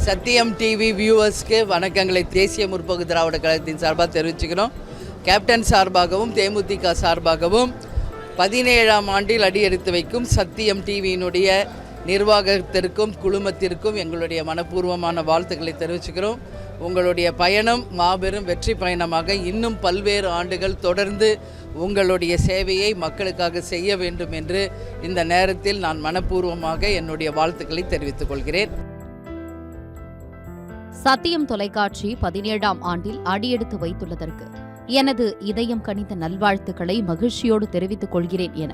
சத்தியம் டிவி வியூவர்ஸ்க்கு வணக்கங்களை தேசிய முற்போக்கு திராவிட கழகத்தின் சார்பாக தெரிவிச்சுக்கிறோம். கேப்டன் சார்பாகவும் தேமுதிக சார்பாகவும் 17ஆம் ஆண்டில் அடியெடுத்து வைக்கும் சத்தியம் டிவியினுடைய நிர்வாகத்திற்கும் குழுமத்திற்கும் எங்களுடைய மனப்பூர்வமான வாழ்த்துக்களை தெரிவிச்சுக்கிறோம். உங்களுடைய பயணம் மாபெரும் வெற்றி பயணமாக இன்னும் பல்வேறு ஆண்டுகள் தொடர்ந்து உங்களுடைய சேவையை மக்களுக்காக செய்ய வேண்டும் என்று இந்த நேரத்தில் நான் மனப்பூர்வமாக என்னுடைய வாழ்த்துக்களை தெரிவித்துக் கொள்கிறேன். சத்தியம் தொலைக்காட்சி 17ஆம் ஆண்டில் அடியெடுத்து வைத்துள்ளதற்கு எனது இதயம் கனிந்த நல்வாழ்த்துக்களை மகிழ்ச்சியோடு தெரிவித்துக் கொள்கிறேன் என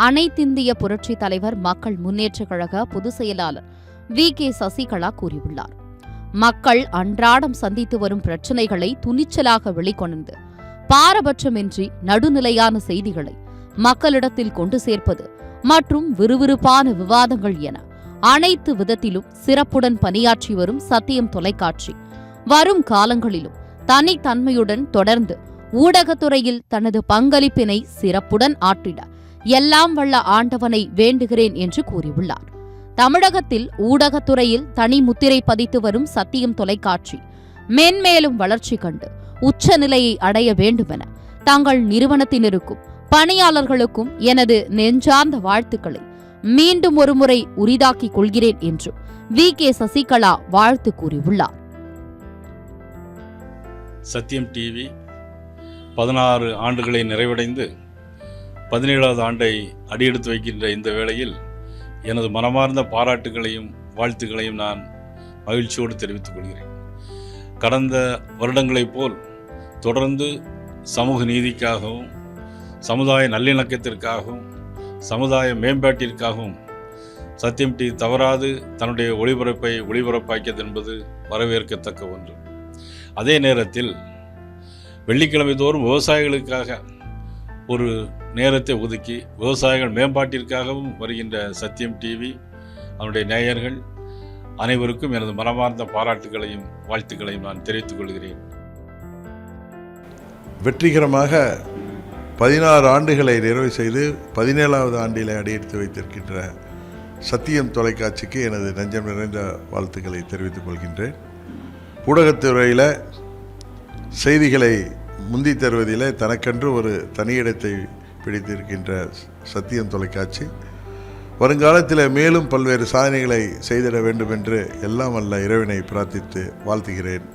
அனைத்திந்திய புரட்சித் தலைவர் மக்கள் முன்னேற்றக் கழக பொதுச் செயலாளர் VK சசிகலா கூறியுள்ளார். மக்கள் அன்றாடம் சந்தித்து வரும் பிரச்சினைகளை துணிச்சலாக வெளிக்கொணர்ந்து பாரபட்சமின்றி நடுநிலையான செய்திகளை மக்களிடத்தில் கொண்டு சேர்ப்பது மற்றும் விறுவிறுப்பான விவாதங்கள் என அனைத்து விதத்திலும் சிறப்புடன் பணியாற்றி வரும் சத்தியம் தொலைக்காட்சி வரும் காலங்களிலும் தனித்தன்மையுடன் தொடர்ந்து ஊடகத்துறையில் தனது பங்களிப்பினை சிறப்புடன் ஆற்றிட எல்லாம் வல்ல ஆண்டவனை வேண்டுகிறேன் என்று கூறியுள்ளார். தமிழகத்தில் ஊடகத்துறையில் தனி முத்திரை பதித்து வரும் சத்தியம் தொலைக்காட்சி மென்மேலும் வளர்ச்சி கண்டு உச்சநிலையை அடைய வேண்டுமென தங்கள் நிறுவனத்தினருக்கும் பணியாளர்களுக்கும் எனது நெஞ்சார்ந்த வாழ்த்துக்களை மீண்டும் ஒருமுறை உரிதாக்கிக் கொள்கிறேன் என்றும் VK சசிகலா வாழ்த்து கூறியுள்ளார். சத்தியம் டிவி 16 ஆண்டுகளை நிறைவடைந்து 17வது ஆண்டை அடியெடுத்து வைக்கின்ற இந்த வேளையில் எனது மனமார்ந்த பாராட்டுகளையும் வாழ்த்துக்களையும் நான் மகிழ்ச்சியோடு தெரிவித்துக் கொள்கிறேன். கடந்த வருடங்களைப் போல் தொடர்ந்து சமூக நீதிக்காகவும் சமுதாய நல்லிணக்கத்திற்காகவும் சமுதாய மேம்பாட்டிற்காகவும் சத்தியம் டிவி தவறாது தன்னுடைய ஒளிபரப்பாக்கியது என்பது வரவேற்கத்தக்க ஒன்று. அதே நேரத்தில் வெள்ளிக்கிழமை தோறும் விவசாயிகளுக்காக ஒரு நேரத்தை ஒதுக்கி விவசாயிகள் மேம்பாட்டிற்காகவும் வருகின்ற சத்தியம் டிவி அதனுடைய நேயர்கள் அனைவருக்கும் எனது மனமார்ந்த பாராட்டுகளையும் வாழ்த்துக்களையும் நான் தெரிவித்துக் கொள்கிறேன். வெற்றிகரமாக 16 ஆண்டுகளை நிறைவு செய்து 17வது ஆண்டில் அடியெடுத்து வைத்திருக்கின்ற சத்தியம் தொலைக்காட்சிக்கு எனது நெஞ்சம் நிறைந்த வாழ்த்துக்களை தெரிவித்துக் கொள்கின்றேன். ஊடகத்துறையில் செய்திகளை முந்தி தருவதில் தனக்கென்று ஒரு தனியிடத்தை பிடித்திருக்கின்ற சத்தியம் தொலைக்காட்சி வருங்காலத்தில் மேலும் பல்வேறு சாதனைகளை செய்திட வேண்டும் என்று எல்லாம் வல்ல இறைவனை பிரார்த்தித்து வாழ்த்துகிறேன்.